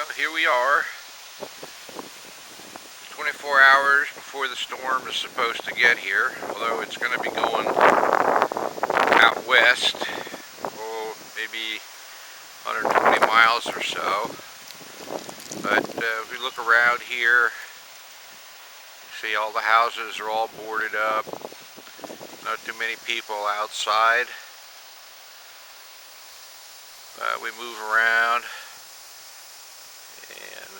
Well, here we are, 24 hours before the storm is supposed to get here, although it's going to be going out west, maybe 120 miles or so. But if we look around here, you see all the houses are all boarded up, not too many people outside. We move around and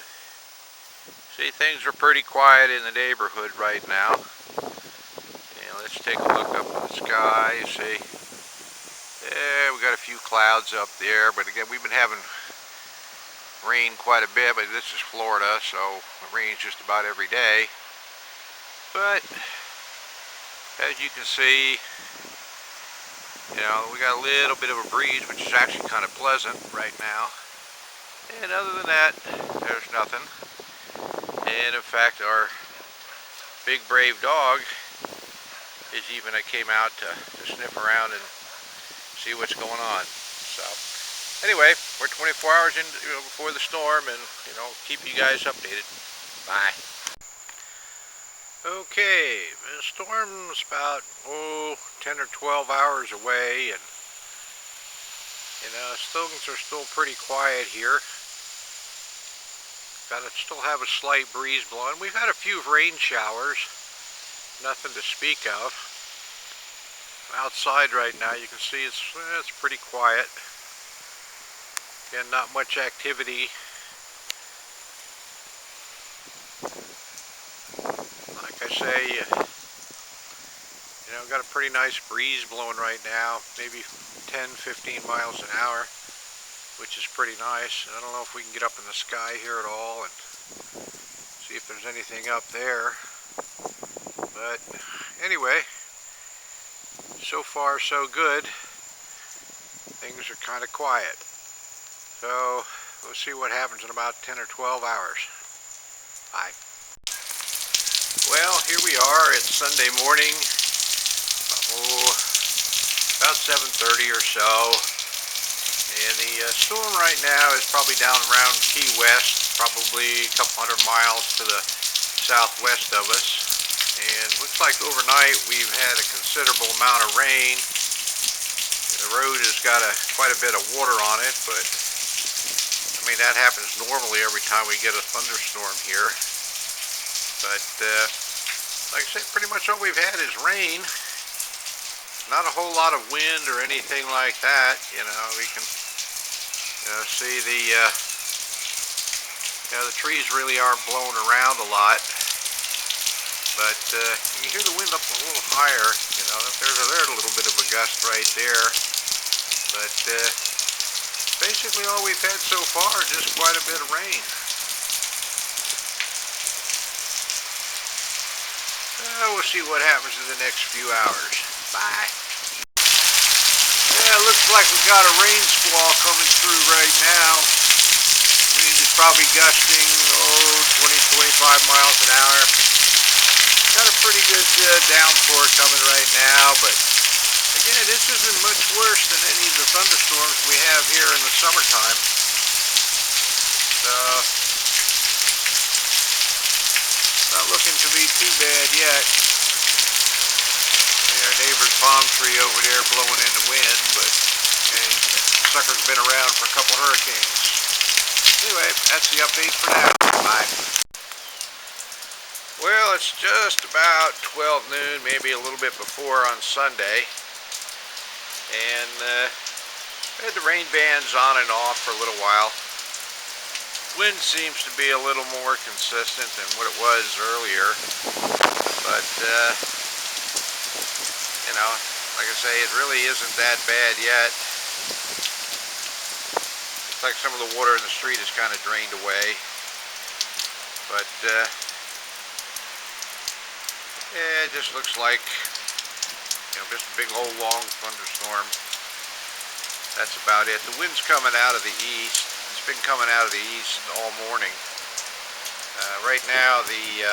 see things are pretty quiet in the neighborhood right now. And let's take a look up at the sky. You see, yeah, we got a few clouds up there, but again, we've been having rain quite a bit, but this is Florida, so it rains just about every day. But as you can see, you know, we got a little bit of a breeze, which is actually kind of pleasant right now. And other than that, there's nothing. And in fact, our big brave dog is even came out to sniff around and see what's going on. So anyway, we're 24 hours in before the storm, and keep you guys updated. Bye. Okay, the storm's about 10 or 12 hours away, and things are still pretty quiet here. Still have a slight breeze blowing. We've had a few rain showers, nothing to speak of. Outside right now, you can see it's pretty quiet. Again, not much activity. Like I say, got a pretty nice breeze blowing right now, maybe 10-15 miles an hour, which is pretty nice. I don't know if we can get up in the sky here at all and see if there's anything up there. But anyway, so far so good. Things are kind of quiet. So we'll see what happens in about 10 or 12 hours. Bye. Well, here we are. It's Sunday morning. About 7:30 or so. And the storm right now is probably down around Key West, probably a couple hundred miles to the southwest of us. And looks like overnight we've had a considerable amount of rain. The road has got quite a bit of water on it, but I mean, that happens normally every time we get a thunderstorm here. But like I said, pretty much all we've had is rain. Not a whole lot of wind or anything like that. We can see the trees really aren't blowing around a lot. But you can hear the wind up a little higher. There's a little bit of a gust right there. But basically all we've had so far is just quite a bit of rain. We'll see what happens in the next few hours. Bye. Yeah, it looks like we got a rain squall coming through right now. Wind is probably gusting 20-25 miles an hour. Got a pretty good downpour coming right now, but again, this isn't much worse than any of the thunderstorms we have here in the summertime. So not looking to be too bad yet. Our neighbor's palm tree over there blowing in the wind, but the sucker's been around for a couple hurricanes. Anyway, that's the update for now. Bye. Well, it's just about 12 noon, maybe a little bit before on Sunday. And we had the rain bands on and off for a little while. Wind seems to be a little more consistent than what it was earlier. But like I say, it really isn't that bad yet. Looks like some of the water in the street is kind of drained away. But it just looks like just a big old long thunderstorm. That's about it. The wind's coming out of the east. It's been coming out of the east all morning. Right now the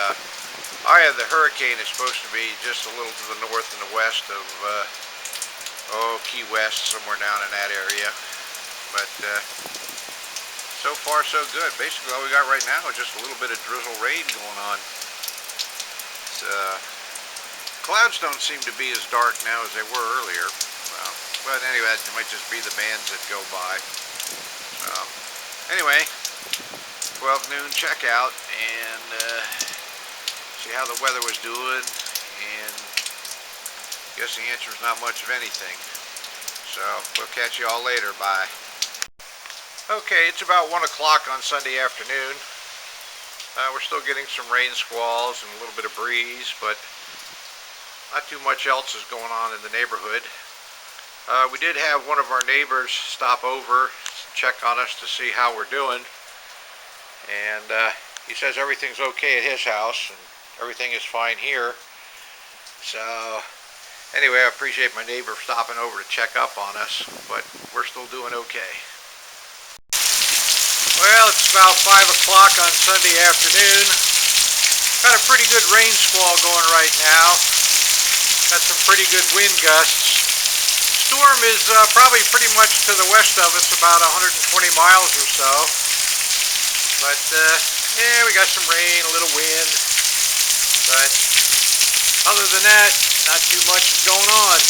eye of the hurricane is supposed to be just a little to the north and the west of Key West, somewhere down in that area. But so far so good. Basically all we got right now is just a little bit of drizzle rain going on. Clouds don't seem to be as dark now as they were earlier. But anyway, it might just be the bands that go by. Anyway, 12 noon checkout and see how the weather was doing, and I guess the answer is not much of anything. So we'll catch you all later. Bye. Okay, it's about 1 o'clock on Sunday afternoon. We're still getting some rain squalls and a little bit of breeze, but not too much else is going on in the neighborhood. We did have one of our neighbors stop over, check on us to see how we're doing, and he says everything's okay at his house and everything is fine here. So anyway, I appreciate my neighbor stopping over to check up on us, but we're still doing okay. Well, it's about 5 o'clock on Sunday afternoon. Got a pretty good rain squall going right now. Got some pretty good wind gusts. Storm is probably pretty much to the west of us, about 120 miles or so. But yeah, we got some rain, a little wind. But other than that, not too much is going on.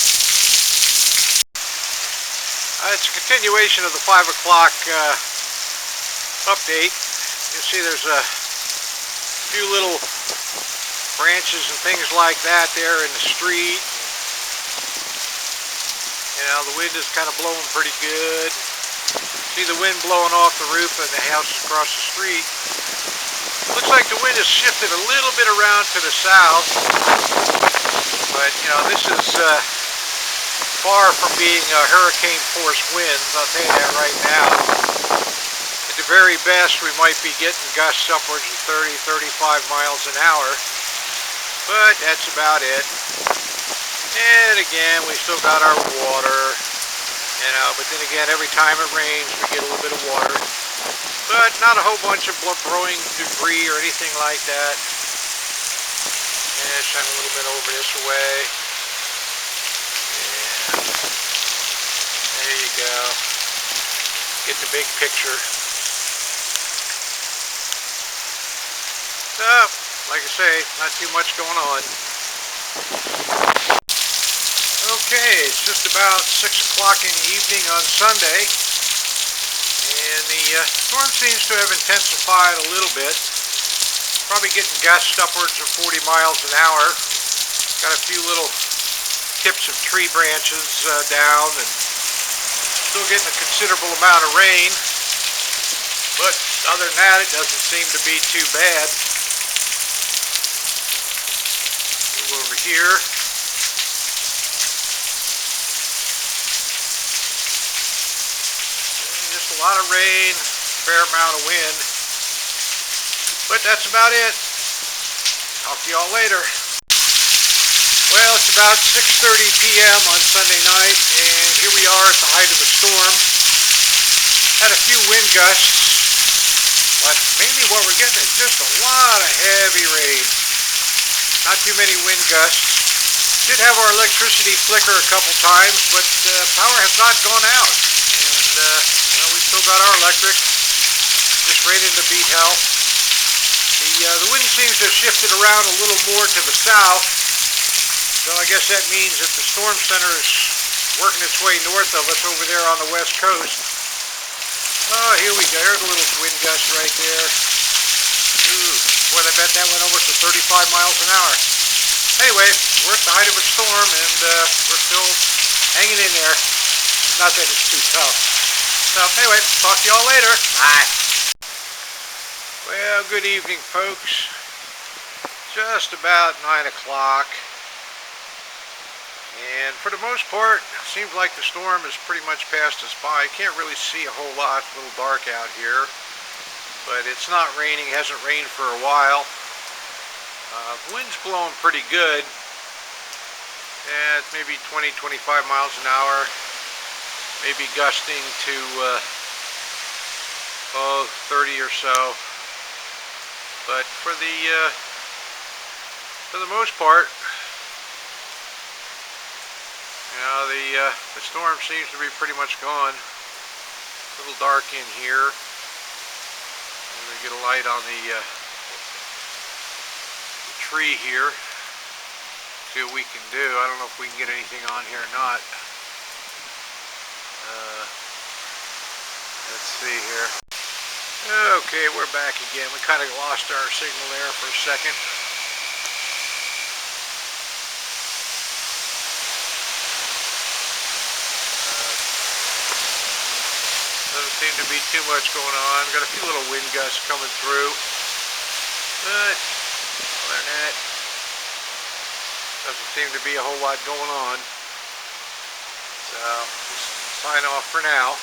It's a continuation of the 5 o'clock update. You can see there's a few little branches and things like that there in the street. You know, the wind is kind of blowing pretty good. See the wind blowing off the roof of the houses across the street. Looks like the wind has shifted a little bit around to the south. But, you know, this is far from being hurricane force winds, I'll tell you that right now. At the very best, we might be getting gusts upwards of 30, 35 miles an hour. But that's about it. And again, we still got our water, you know, but then again, every time it rains, we get a little bit of water. But not a whole bunch of blowing debris or anything like that. And shine a little bit over this way. And there you go. Get the big picture. So, like I say, not too much going on. Okay, it's just about 6 o'clock in the evening on Sunday, and the storm seems to have intensified a little bit. Probably getting gusts upwards of 40 miles an hour. Got a few little tips of tree branches down, and still getting a considerable amount of rain. But other than that, it doesn't seem to be too bad. Move over here. Just a lot of rain, fair amount of wind. But that's about it. Talk to y'all later. Well, it's about 6:30 p.m. on Sunday night, and here we are at the height of the storm. Had a few wind gusts, but mainly what we're getting is just a lot of heavy rain. Not too many wind gusts. Did have our electricity flicker a couple times, but power has not gone out. And well, we still got our electric. Just raining to beat hell. The wind seems to have shifted around a little more to the south. So I guess that means that the storm center is working its way north of us over there on the west coast. Oh, here we go. There's a little wind gust right there. Ooh, boy, I bet that went over to 35 miles an hour. Anyway, we're at the height of a storm, and we're still hanging in there. Not that it's too tough. So anyway, talk to y'all later. Bye. Well, good evening, folks. Just about 9 o'clock. And for the most part, it seems like the storm has pretty much passed us by. Can't really see a whole lot. It's a little dark out here. But it's not raining. It hasn't rained for a while. The wind's blowing pretty good. Yeah, it's maybe 20, 25 miles an hour. Maybe gusting to 30 or so. But for the most part, you know, the storm seems to be pretty much gone. A little dark in here. get a light on the tree here. See what we can do. I don't know if we can get anything on here or not. Let's see here. Okay, we're back again. We kind of lost our signal there for a second. Doesn't seem to be too much going on. Got a few little wind gusts coming through. But other than that, doesn't seem to be a whole lot going on. So, just sign off for now.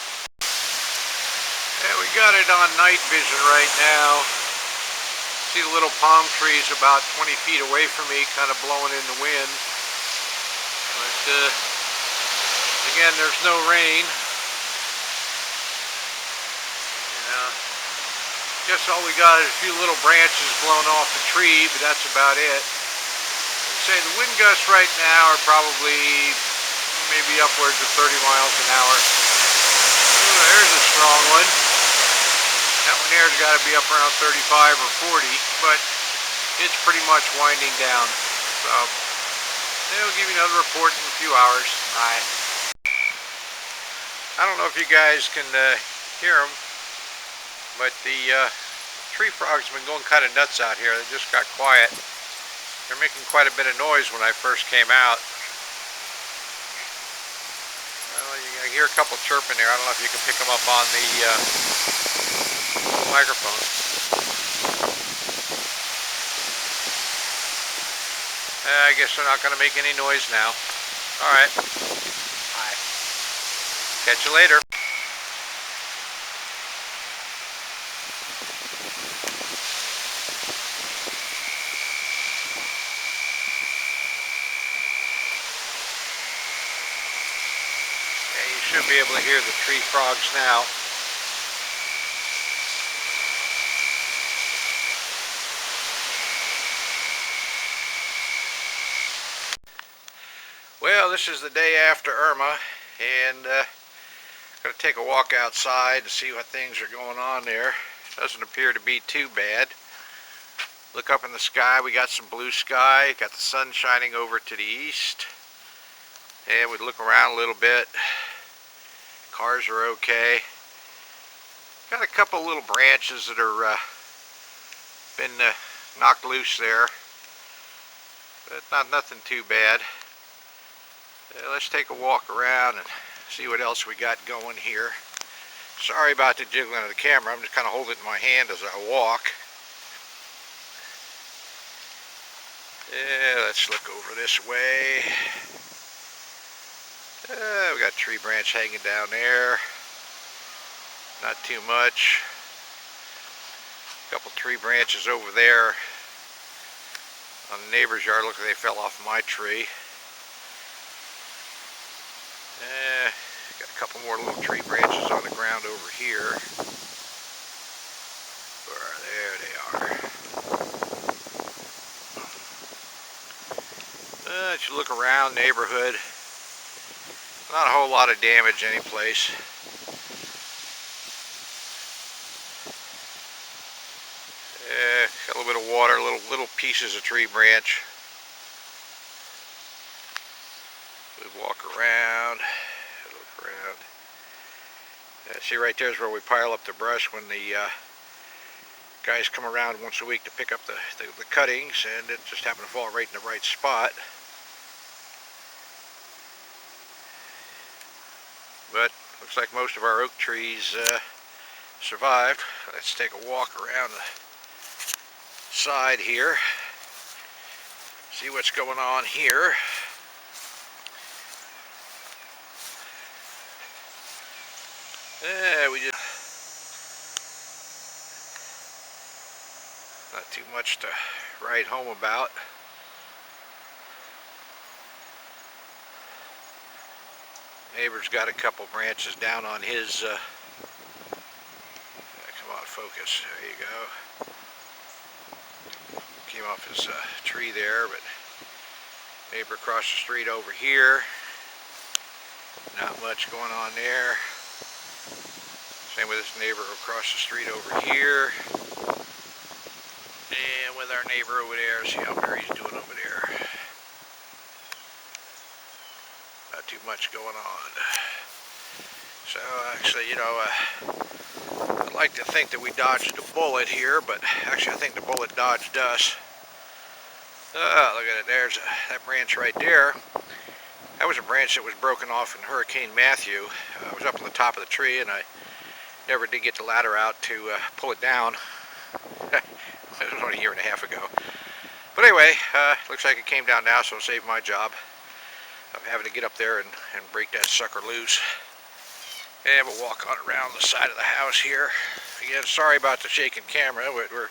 And we got it on night vision right now. See the little palm trees about 20 feet away from me, kind of blowing in the wind. But, again, there's no rain. Guess all we got is a few little branches blown off the tree, but that's about it. I'd say the wind gusts right now are probably maybe upwards of 30 miles an hour. Ooh, there's a strong one. That one there's got to be up around 35 or 40, but it's pretty much winding down. So, they'll give you another report in a few hours. Bye. I don't know if you guys can hear them. But the tree frogs have been going kind of nuts out here. They just got quiet. They're making quite a bit of noise when I first came out. Well, I hear a couple chirping there. I don't know if you can pick them up on the microphone. I guess they're not going to make any noise now. All right. Bye. Catch you later. Should be able to hear the tree frogs now. Well, this is the day after Irma, and I'm going to take a walk outside to see what things are going on there. Doesn't appear to be too bad. Look up in the sky, we got some blue sky, got the sun shining over to the east, and we look around a little bit. Cars are okay. Got a couple little branches that are been knocked loose there, but nothing too bad. Let's take a walk around and see what else we got going here. Sorry about the jiggling of the camera. I'm just kind of holding it in my hand as I walk. Let's look over this way. We got a tree branch hanging down there. Not too much. A couple tree branches over there on the neighbor's yard. Look like they fell off my tree. Got a couple more little tree branches on the ground over here. There they are. As you look around the neighborhood, not a whole lot of damage anyplace. Got a little bit of water, little pieces of tree branch. We walk around, look around. See, right there is where we pile up the brush when the guys come around once a week to pick up the cuttings, and it just happened to fall right in the right spot. But looks like most of our oak trees survived. Let's take a walk around the side here, see what's going on here. We just not too much to write home about. Neighbor's got a couple branches down on his come on, focus, there you go. Came off his tree there, but neighbor across the street over here, not much going on there. Same with this neighbor across the street over here. And with our neighbor over there, see how Mary's doing over there. Not too much going on. So actually, I'd like to think that we dodged a bullet here, but actually I think the bullet dodged us. Look at it, there's that branch right there. That was a branch that was broken off in Hurricane Matthew. I was up on the top of the tree and I never did get the ladder out to pull it down. It was only a year and a half ago. But anyway, looks like it came down now, so it'll save my job of having to get up there and break that sucker loose. And we'll walk on around the side of the house here. Again, sorry about the shaking camera, but we're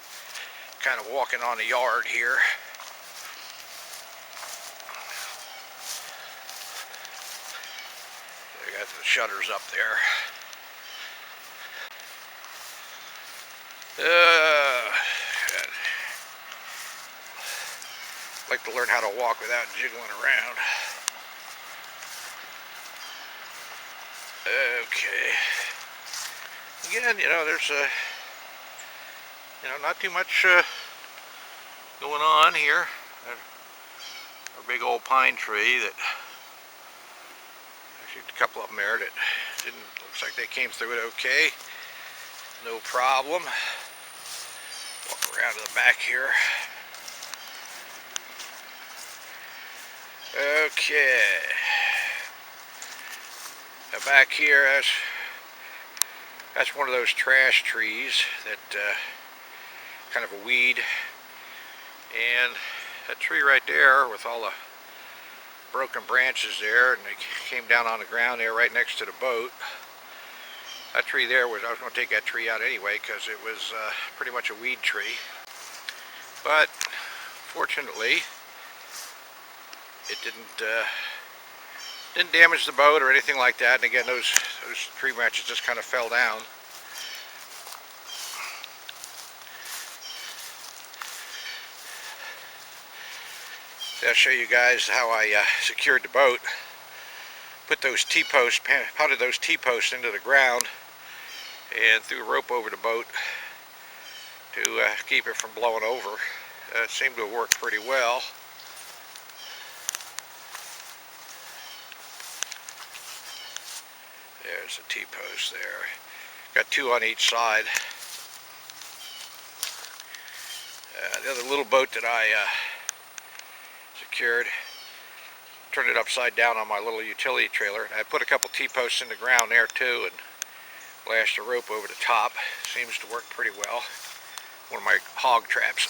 kind of walking on the yard here. We got the shutters up there. I'd like to learn how to walk without jiggling around. Okay. Again, there's not too much going on here. A big old pine tree that, actually a couple of them there that looks like they came through it okay. No problem. Walk around to the back here. Okay. Now back here, that's one of those trash trees that kind of a weed. And that tree right there with all the broken branches there, and they came down on the ground there right next to the boat. That tree there I was going to take that tree out anyway because it was pretty much a weed tree. But fortunately, it didn't damage the boat or anything like that. And again, those tree branches just kind of fell down. I'll show you guys how I secured the boat. Put those T-posts, pounded those T-posts into the ground and threw a rope over the boat to keep it from blowing over. It seemed to have worked pretty well. There's a T-post there. Got two on each side. The other little boat that I secured, turned it upside down on my little utility trailer. And I put a couple T-posts in the ground there too and lashed a rope over the top. Seems to work pretty well. One of my hog traps.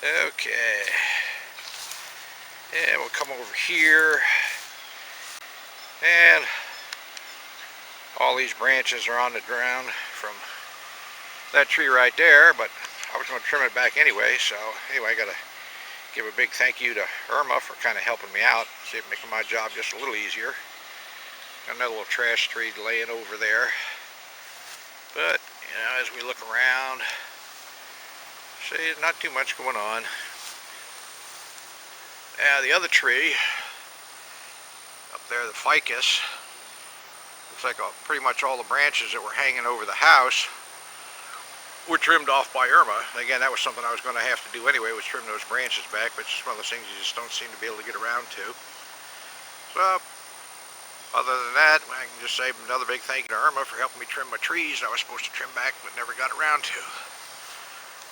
Okay. And we'll come over here. And all these branches are on the ground from that tree right there, but I was going to trim it back anyway. So anyway, I got to give a big thank you to Irma for kind of helping me out, making my job just a little easier. Got another little trash tree laying over there. But, as we look around, see, not too much going on. The other tree up there, the ficus, looks like pretty much all the branches that were hanging over the house were trimmed off by Irma. Again, that was something I was going to have to do anyway, was trim those branches back, but it's just one of those things you just don't seem to be able to get around to. So, other than that, I can just say another big thank you to Irma for helping me trim my trees I was supposed to trim back but never got around to.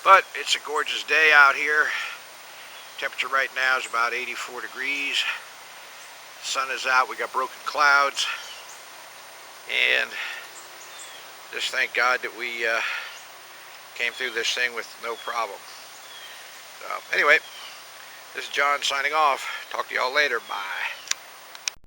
But it's a gorgeous day out here. Temperature right now is about 84 degrees. The sun is out, we got broken clouds. And just thank God that we came through this thing with no problem. So anyway, this is John signing off. Talk to y'all later. Bye.